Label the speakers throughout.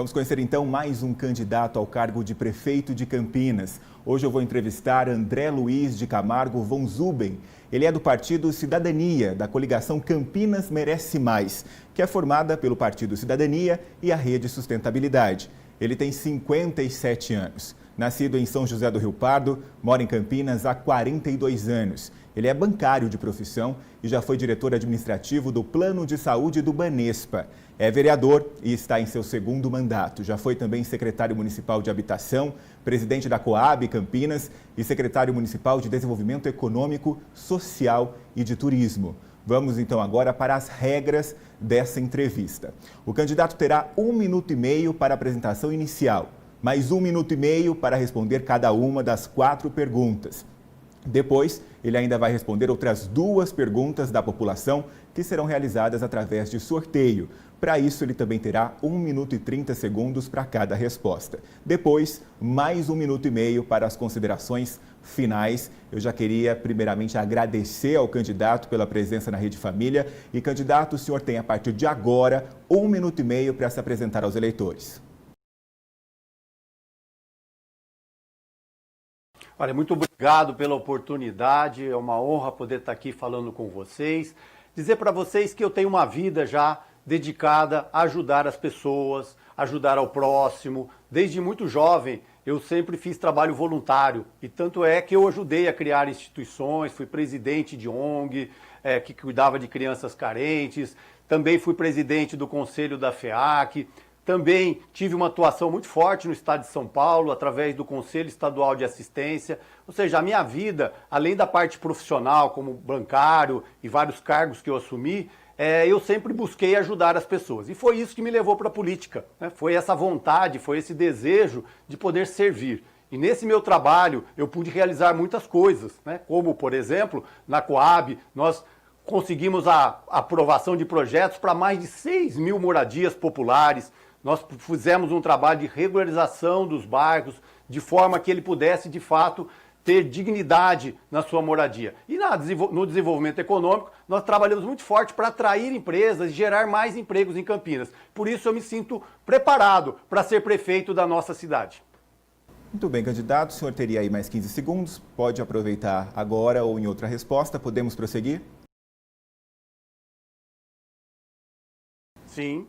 Speaker 1: Vamos conhecer então mais um candidato ao cargo de prefeito de Campinas. Hoje eu vou entrevistar André Luiz de Camargo von Zuben. Ele é do partido Cidadania, da coligação Campinas Merece Mais, que é formada pelo Partido Cidadania e a Rede Sustentabilidade. Ele tem 57 anos. Nascido em São José do Rio Pardo, mora em Campinas há 42 anos. Ele é bancário de profissão e já foi diretor administrativo do Plano de Saúde do Banespa. É vereador e está em seu segundo mandato. Já foi também secretário municipal de Habitação, presidente da Coab Campinas e secretário municipal de Desenvolvimento Econômico, Social e de Turismo. Vamos então agora para as regras dessa entrevista. O candidato terá 1 minuto e meio para a apresentação inicial, mais 1 minuto e meio para responder cada uma das 4 perguntas. Depois, ele ainda vai responder outras 2 perguntas da população que serão realizadas através de sorteio. Para isso, ele também terá 1 minuto e 30 segundos para cada resposta. Depois, mais 1 minuto e meio para as considerações finais. Eu já queria, primeiramente, agradecer ao candidato pela presença na Rede Família. E, candidato, o senhor tem, a partir de agora, 1 minuto e meio para se apresentar aos eleitores.
Speaker 2: Olha, muito obrigado pela oportunidade, é uma honra poder estar aqui falando com vocês. Dizer para vocês que eu tenho uma vida já dedicada a ajudar as pessoas, ajudar ao próximo. Desde muito jovem eu sempre fiz trabalho voluntário e tanto é que eu ajudei a criar instituições, fui presidente de ONG, que cuidava de crianças carentes, também fui presidente do conselho da FEAC. Também tive uma atuação muito forte no estado de São Paulo, através do Conselho Estadual de Assistência. Ou seja, a minha vida, além da parte profissional, como bancário e vários cargos que eu assumi, eu sempre busquei ajudar as pessoas. E foi isso que me levou para a política, né? Foi essa vontade, foi esse desejo de poder servir. E nesse meu trabalho eu pude realizar muitas coisas, né? Como, por exemplo, na Coab, nós conseguimos a aprovação de projetos para mais de 6 mil moradias populares. Nós fizemos um trabalho de regularização dos bairros, de forma que ele pudesse, de fato, ter dignidade na sua moradia. E no desenvolvimento econômico, nós trabalhamos muito forte para atrair empresas e gerar mais empregos em Campinas. Por isso, eu me sinto preparado para ser prefeito da nossa cidade.
Speaker 1: Muito bem, candidato. O senhor teria aí mais 15 segundos. Pode aproveitar agora ou em outra resposta. Podemos prosseguir?
Speaker 2: Sim.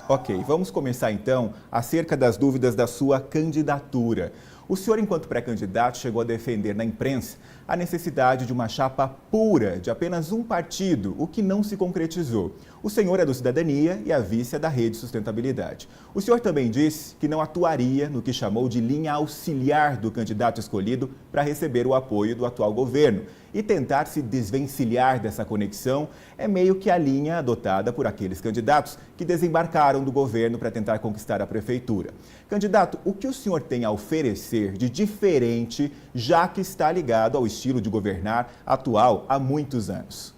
Speaker 1: Ok, vamos começar então acerca das dúvidas da sua candidatura. O senhor, enquanto pré-candidato, chegou a defender na imprensa a necessidade de uma chapa pura, de apenas um partido, o que não se concretizou. O senhor é do Cidadania e a vice é da Rede Sustentabilidade. O senhor também disse que não atuaria no que chamou de linha auxiliar do candidato escolhido para receber o apoio do atual governo. E tentar se desvencilhar dessa conexão é meio que a linha adotada por aqueles candidatos que desembarcaram do governo para tentar conquistar a prefeitura. Candidato, o que o senhor tem a oferecer de diferente, já que está ligado ao estilo de governar atual há muitos anos?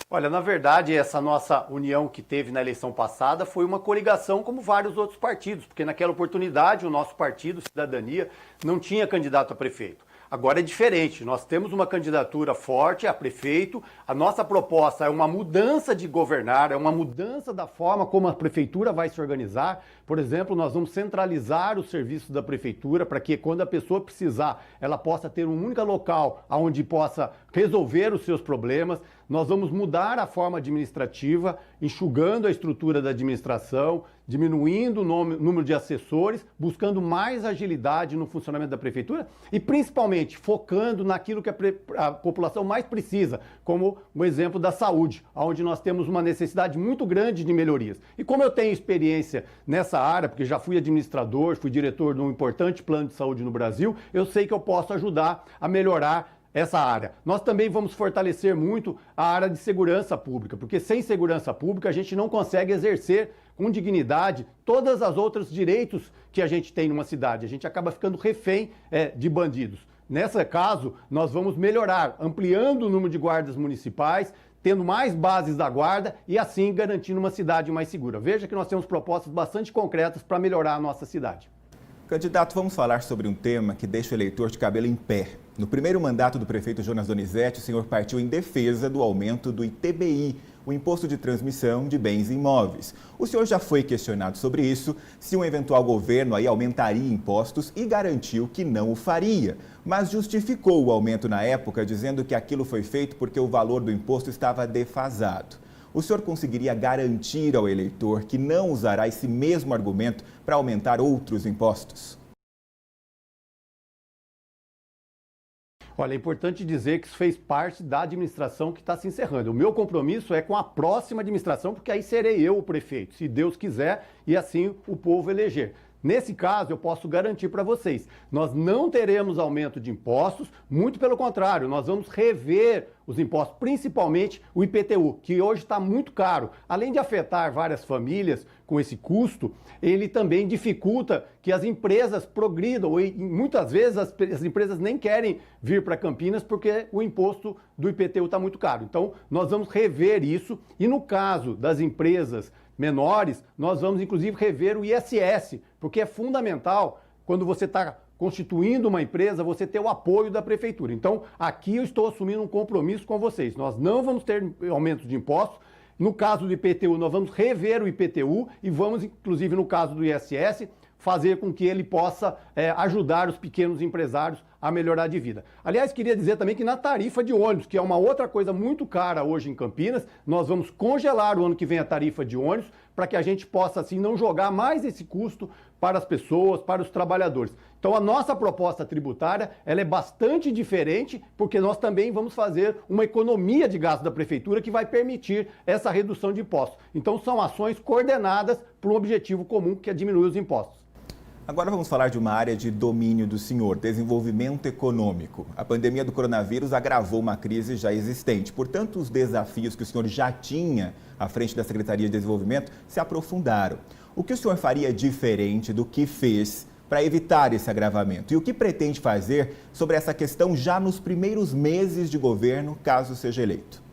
Speaker 2: Olha, na verdade, essa nossa união que teve na eleição passada foi uma coligação como vários outros partidos, porque naquela oportunidade o nosso partido, Cidadania, não tinha candidato a prefeito. Agora é diferente, nós temos uma candidatura forte a prefeito, a nossa proposta é uma mudança de governar, é uma mudança da forma como a prefeitura vai se organizar. Por exemplo, nós vamos centralizar os serviços da prefeitura para que quando a pessoa precisar, ela possa ter um único local onde possa resolver os seus problemas. Nós vamos mudar a forma administrativa, enxugando a estrutura da administração, diminuindo o número de assessores, buscando mais agilidade no funcionamento da prefeitura e principalmente focando naquilo que a população mais precisa, como o exemplo da saúde, onde nós temos uma necessidade muito grande de melhorias. E como eu tenho experiência nessa área, porque já fui administrador, fui diretor de um importante plano de saúde no Brasil, eu sei que eu posso ajudar a melhorar essa área. Nós também vamos fortalecer muito a área de segurança pública, porque sem segurança pública a gente não consegue exercer com dignidade todas as outros direitos que a gente tem numa cidade. A gente acaba ficando refém de bandidos. Nesse caso, nós vamos melhorar, ampliando o número de guardas municipais, tendo mais bases da guarda e assim garantindo uma cidade mais segura. Veja que nós temos propostas bastante concretas para melhorar a nossa cidade.
Speaker 1: Candidato, vamos falar sobre um tema que deixa o eleitor de cabelo em pé. No primeiro mandato do prefeito Jonas Donizete, o senhor partiu em defesa do aumento do ITBI, o Imposto de Transmissão de Bens Imóveis. O senhor já foi questionado sobre isso, se um eventual governo aí aumentaria impostos e garantiu que não o faria, mas justificou o aumento na época, dizendo que aquilo foi feito porque o valor do imposto estava defasado. O senhor conseguiria garantir ao eleitor que não usará esse mesmo argumento para aumentar outros impostos?
Speaker 2: Olha, é importante dizer que isso fez parte da administração que está se encerrando. O meu compromisso é com a próxima administração, porque aí serei eu o prefeito, se Deus quiser, e assim o povo eleger. Nesse caso, eu posso garantir para vocês, nós não teremos aumento de impostos, muito pelo contrário, nós vamos rever os impostos, principalmente o IPTU, que hoje está muito caro. Além de afetar várias famílias com esse custo, ele também dificulta que as empresas progridam. E muitas vezes as empresas nem querem vir para Campinas porque o imposto do IPTU está muito caro. Então, nós vamos rever isso e no caso das empresas menores, nós vamos inclusive rever o ISS, porque é fundamental quando você está constituindo uma empresa, você ter o apoio da prefeitura. Então, aqui eu estou assumindo um compromisso com vocês. Nós não vamos ter aumentos de impostos. No caso do IPTU, nós vamos rever o IPTU e vamos, inclusive no caso do ISS, fazer com que ele possa ajudar os pequenos empresários a melhorar de vida. Aliás, queria dizer também que na tarifa de ônibus, que é uma outra coisa muito cara hoje em Campinas, nós vamos congelar o ano que vem a tarifa de ônibus para que a gente possa, assim, não jogar mais esse custo para as pessoas, para os trabalhadores. Então, a nossa proposta tributária, ela é bastante diferente, porque nós também vamos fazer uma economia de gasto da prefeitura que vai permitir essa redução de impostos. Então, são ações coordenadas para um objetivo comum, que é diminuir os impostos.
Speaker 1: Agora vamos falar de uma área de domínio do senhor, desenvolvimento econômico. A pandemia do coronavírus agravou uma crise já existente. Portanto, os desafios que o senhor já tinha à frente da Secretaria de Desenvolvimento se aprofundaram. O que o senhor faria diferente do que fez para evitar esse agravamento? E o que pretende fazer sobre essa questão já nos primeiros meses de governo, caso seja eleito?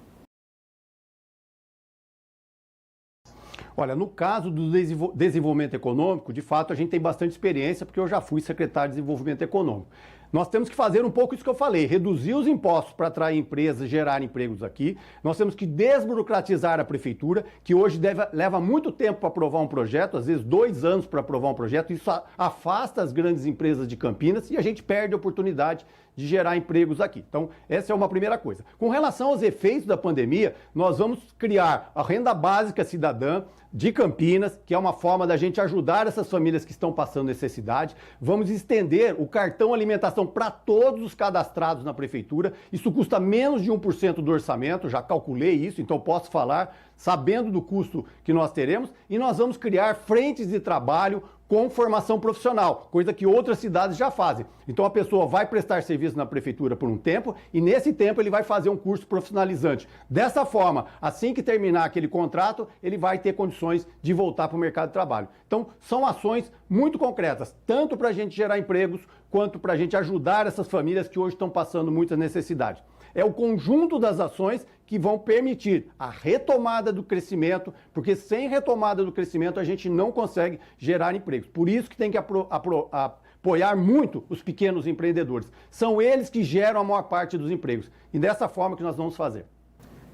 Speaker 2: Olha, no caso do desenvolvimento econômico, de fato, a gente tem bastante experiência, porque eu já fui secretário de Desenvolvimento Econômico. Nós temos que fazer um pouco isso que eu falei, reduzir os impostos para atrair empresas, gerar empregos aqui. Nós temos que desburocratizar a prefeitura, que hoje leva muito tempo para aprovar um projeto, às vezes 2 anos para aprovar um projeto. Isso afasta as grandes empresas de Campinas e a gente perde a oportunidade de gerar empregos aqui. Então, essa é uma primeira coisa. Com relação aos efeitos da pandemia, nós vamos criar a renda básica cidadã de Campinas, que é uma forma da gente ajudar essas famílias que estão passando necessidade. Vamos estender o cartão alimentação para todos os cadastrados na prefeitura. Isso custa menos de 1% do orçamento, já calculei isso, então posso falar sabendo do custo que nós teremos. E nós vamos criar frentes de trabalho com formação profissional, coisa que outras cidades já fazem. Então a pessoa vai prestar serviço na prefeitura por um tempo e nesse tempo ele vai fazer um curso profissionalizante. Dessa forma, assim que terminar aquele contrato, ele vai ter condições de voltar para o mercado de trabalho. Então são ações muito concretas, tanto para a gente gerar empregos, quanto para a gente ajudar essas famílias que hoje estão passando muita necessidade. É o conjunto das ações que vão permitir a retomada do crescimento, porque sem retomada do crescimento a gente não consegue gerar empregos. Por isso que tem que apoiar muito os pequenos empreendedores. São eles que geram a maior parte dos empregos. E dessa forma que nós vamos fazer.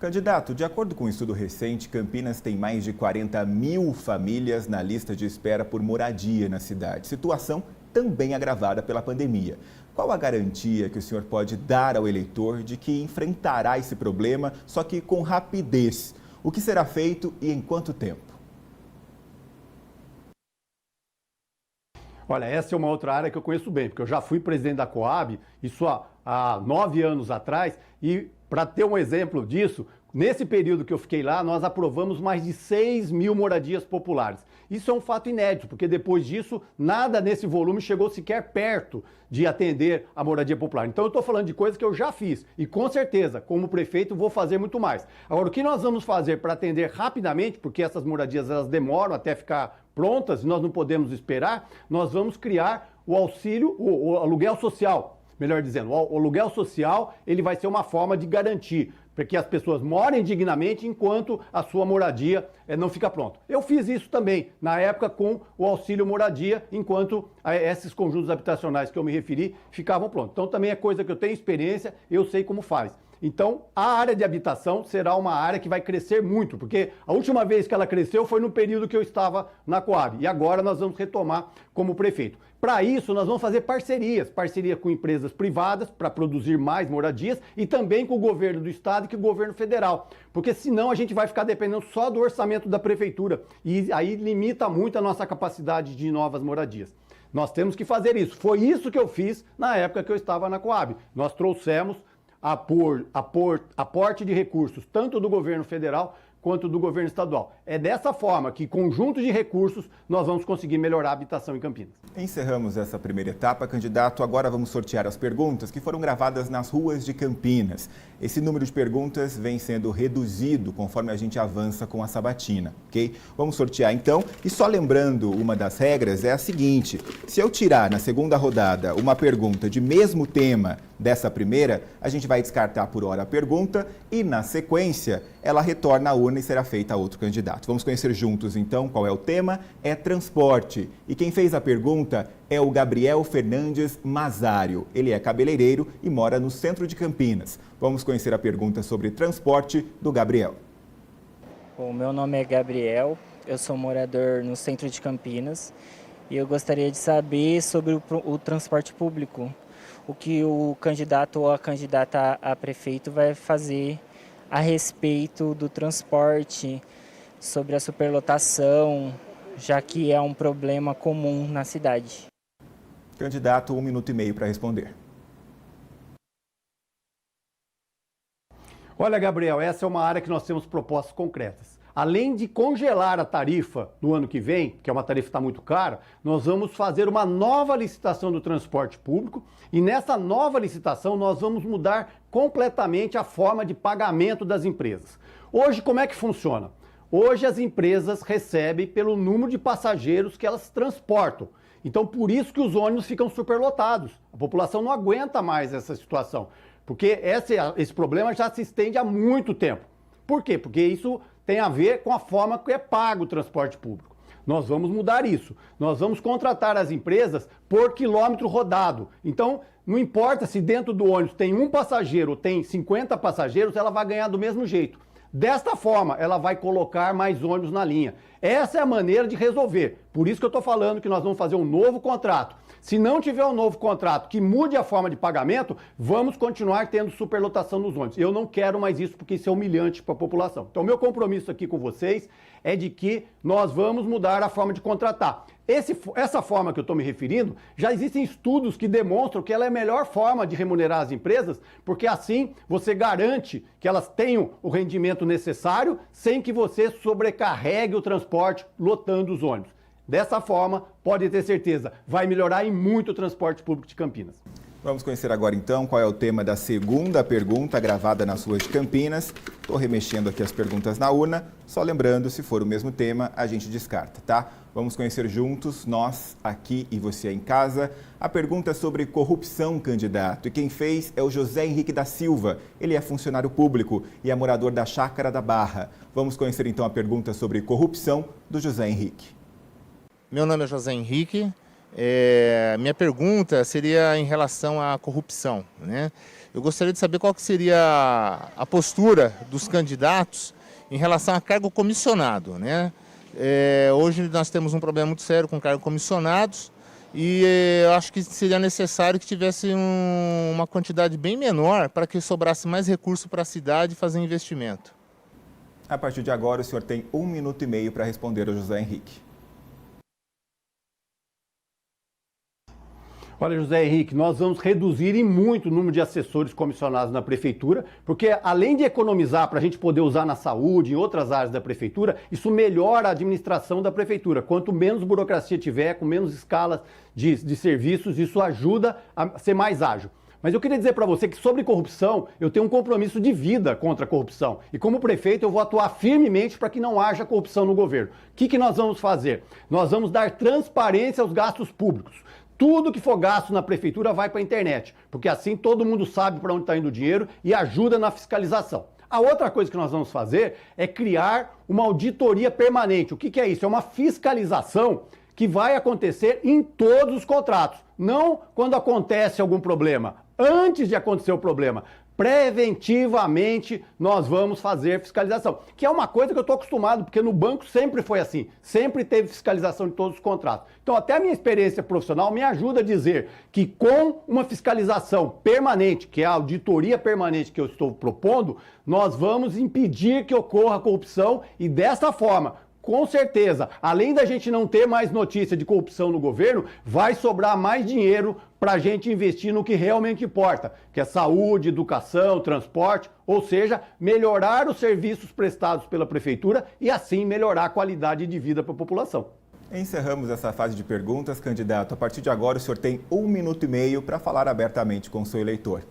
Speaker 1: Candidato, de acordo com um estudo recente, Campinas tem mais de 40 mil famílias na lista de espera por moradia na cidade. Situação também agravada pela pandemia. Qual a garantia que o senhor pode dar ao eleitor de que enfrentará esse problema, só que com rapidez? O que será feito e em quanto tempo?
Speaker 2: Olha, essa é uma outra área que eu conheço bem, porque eu já fui presidente da Coab, isso há 9 anos atrás, e para ter um exemplo disso, nesse período que eu fiquei lá, nós aprovamos mais de 6 mil moradias populares. Isso é um fato inédito, porque depois disso, nada nesse volume chegou sequer perto de atender a moradia popular. Então eu estou falando de coisas que eu já fiz e com certeza, como prefeito, vou fazer muito mais. Agora, o que nós vamos fazer para atender rapidamente, porque essas moradias elas demoram até ficar prontas e nós não podemos esperar, nós vamos criar o auxílio, o aluguel social. Melhor dizendo, o aluguel social ele vai ser uma forma de garantir para que as pessoas morem dignamente enquanto a sua moradia não fica pronta. Eu fiz isso também, na época, com o auxílio moradia, enquanto esses conjuntos habitacionais que eu me referi ficavam prontos. Então também é coisa que eu tenho experiência, eu sei como faz. Então, a área de habitação será uma área que vai crescer muito, porque a última vez que ela cresceu foi no período que eu estava na Coab, e agora nós vamos retomar como prefeito. Para isso, nós vamos fazer parceria com empresas privadas para produzir mais moradias e também com o governo do estado e com o governo federal, porque senão a gente vai ficar dependendo só do orçamento da prefeitura, e aí limita muito a nossa capacidade de novas moradias. Nós temos que fazer isso. Foi isso que eu fiz na época que eu estava na Coab. Nós trouxemos aporte de recursos, tanto do governo federal quanto do governo estadual. É dessa forma que, conjunto de recursos, nós vamos conseguir melhorar a habitação em Campinas.
Speaker 1: Encerramos essa primeira etapa, candidato. Agora vamos sortear as perguntas que foram gravadas nas ruas de Campinas. Esse número de perguntas vem sendo reduzido conforme a gente avança com a sabatina, ok? Vamos sortear então. E só lembrando, uma das regras é a seguinte: se eu tirar na segunda rodada uma pergunta de mesmo tema dessa primeira, a gente vai descartar por hora a pergunta e, na sequência, ela retorna à urna e será feita a outro candidato. Vamos conhecer juntos, então, qual é o tema? É transporte. E quem fez a pergunta é o Gabriel Fernandes Mazário. Ele é cabeleireiro e mora no centro de Campinas. Vamos conhecer a pergunta sobre transporte do Gabriel.
Speaker 3: O meu nome é Gabriel, eu sou morador no centro de Campinas e eu gostaria de saber sobre o transporte público. O que o candidato ou a candidata a prefeito vai fazer a respeito do transporte, sobre a superlotação, já que é um problema comum na cidade.
Speaker 1: Candidato, 1 minuto e meio para responder.
Speaker 2: Olha, Gabriel, essa é uma área que nós temos propostas concretas. Além de congelar a tarifa no ano que vem, que é uma tarifa que está muito cara, nós vamos fazer uma nova licitação do transporte público e nessa nova licitação nós vamos mudar completamente a forma de pagamento das empresas. Hoje, como é que funciona? Hoje as empresas recebem pelo número de passageiros que elas transportam. Então, por isso que os ônibus ficam superlotados. A população não aguenta mais essa situação, porque esse problema já se estende há muito tempo. Por quê? Porque isso tem a ver com a forma que é pago o transporte público. Nós vamos mudar isso. Nós vamos contratar as empresas por quilômetro rodado. Então, não importa se dentro do ônibus tem um passageiro ou tem 50 passageiros, ela vai ganhar do mesmo jeito. Desta forma, ela vai colocar mais ônibus na linha. Essa é a maneira de resolver. Por isso que eu estou falando que nós vamos fazer um novo contrato. Se não tiver um novo contrato que mude a forma de pagamento, vamos continuar tendo superlotação nos ônibus. Eu não quero mais isso porque isso é humilhante para a população. Então, meu compromisso aqui com vocês é de que nós vamos mudar a forma de contratar. Essa forma que eu estou me referindo, já existem estudos que demonstram que ela é a melhor forma de remunerar as empresas, porque assim você garante que elas tenham o rendimento necessário sem que você sobrecarregue o transporte lotando os ônibus. Dessa forma, pode ter certeza, vai melhorar em muito o transporte público de Campinas.
Speaker 1: Vamos conhecer agora então qual é o tema da segunda pergunta gravada nas ruas de Campinas. Estou remexendo aqui as perguntas na urna, só lembrando, se for o mesmo tema, a gente descarta, tá? Vamos conhecer juntos, nós aqui e você em casa, a pergunta sobre corrupção, candidato. E quem fez é o José Henrique da Silva. Ele é funcionário público e é morador da Chácara da Barra. Vamos conhecer então a pergunta sobre corrupção do José Henrique.
Speaker 4: Meu nome é José Henrique. Minha pergunta seria em relação à corrupção, né? Eu gostaria de saber qual que seria a postura dos candidatos em relação a cargo comissionado, né? Hoje nós temos um problema muito sério com cargos comissionados e eu acho que seria necessário que tivesse uma quantidade bem menor para que sobrasse mais recurso para a cidade fazer investimento.
Speaker 1: A partir de agora, o senhor tem 1 minuto e meio para responder ao José Henrique.
Speaker 2: Olha, José Henrique, nós vamos reduzir em muito o número de assessores comissionados na prefeitura, porque além de economizar para a gente poder usar na saúde e em outras áreas da prefeitura, isso melhora a administração da prefeitura. Quanto menos burocracia tiver, com menos escalas de serviços, isso ajuda a ser mais ágil. Mas eu queria dizer para você que sobre corrupção, eu tenho um compromisso de vida contra a corrupção. E como prefeito, eu vou atuar firmemente para que não haja corrupção no governo. O que nós vamos fazer? Nós vamos dar transparência aos gastos públicos. Tudo que for gasto na prefeitura vai para a internet, porque assim todo mundo sabe para onde está indo o dinheiro e ajuda na fiscalização. A outra coisa que nós vamos fazer é criar uma auditoria permanente. O que é isso? É uma fiscalização que vai acontecer em todos os contratos. Não quando acontece algum problema, antes de acontecer o problema. Preventivamente nós vamos fazer fiscalização, que é uma coisa que eu estou acostumado, porque no banco sempre foi assim, sempre teve fiscalização de todos os contratos. Então até a minha experiência profissional me ajuda a dizer que com uma fiscalização permanente, que é a auditoria permanente que eu estou propondo, nós vamos impedir que ocorra corrupção e dessa forma, com certeza, além da gente não ter mais notícia de corrupção no governo, vai sobrar mais dinheiro para a gente investir no que realmente importa, que é saúde, educação, transporte, ou seja, melhorar os serviços prestados pela prefeitura e assim melhorar a qualidade de vida para a população.
Speaker 1: Encerramos essa fase de perguntas, candidato. A partir de agora, o senhor tem 1,5 minutos para falar abertamente com o seu eleitor.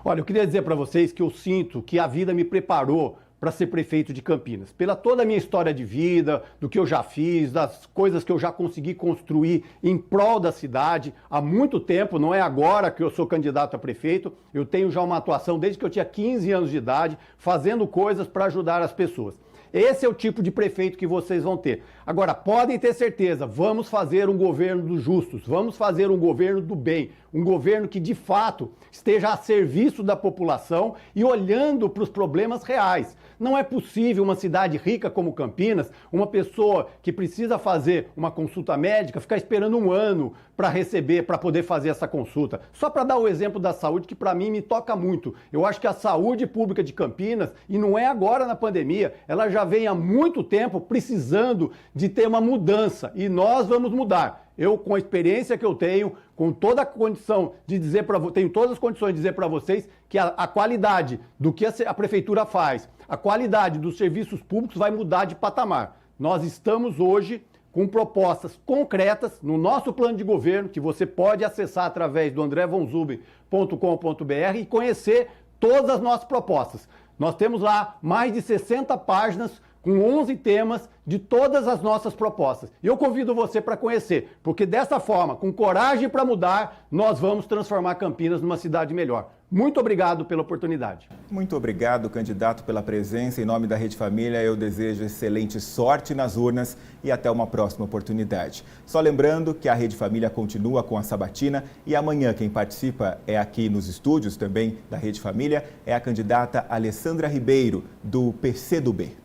Speaker 2: Olha, eu queria dizer para vocês que eu sinto que a vida me preparou para ser prefeito de Campinas. Pela toda a minha história de vida, do que eu já fiz, das coisas que eu já consegui construir em prol da cidade há muito tempo, não é agora que eu sou candidato a prefeito, eu tenho já uma atuação desde que eu tinha 15 anos de idade, fazendo coisas para ajudar as pessoas. Esse é o tipo de prefeito que vocês vão ter. Agora, podem ter certeza, vamos fazer um governo dos justos, vamos fazer um governo do bem, um governo que de fato esteja a serviço da população e olhando para os problemas reais. Não é possível uma cidade rica como Campinas, uma pessoa que precisa fazer uma consulta médica, ficar esperando um ano para receber, para poder fazer essa consulta. Só para dar o exemplo da saúde, que para mim me toca muito. Eu acho que a saúde pública de Campinas, e não é agora na pandemia, ela já vem há muito tempo precisando de ter uma mudança e nós vamos mudar. Eu, com a experiência que eu tenho, com toda a condição de dizer para vocês, tenho todas as condições de dizer para vocês que a qualidade do que a prefeitura faz, a qualidade dos serviços públicos vai mudar de patamar. Nós estamos hoje com propostas concretas no nosso plano de governo, que você pode acessar através do andrevonzubem.com.br e conhecer todas as nossas propostas. Nós temos lá mais de 60 páginas com 11 temas de todas as nossas propostas. E eu convido você para conhecer, porque dessa forma, com coragem para mudar, nós vamos transformar Campinas numa cidade melhor. Muito obrigado pela oportunidade.
Speaker 1: Muito obrigado, candidato, pela presença. Em nome da Rede Família, eu desejo excelente sorte nas urnas e até uma próxima oportunidade. Só lembrando que a Rede Família continua com a sabatina e amanhã quem participa é aqui nos estúdios também da Rede Família, é a candidata Alessandra Ribeiro, do PCdoB.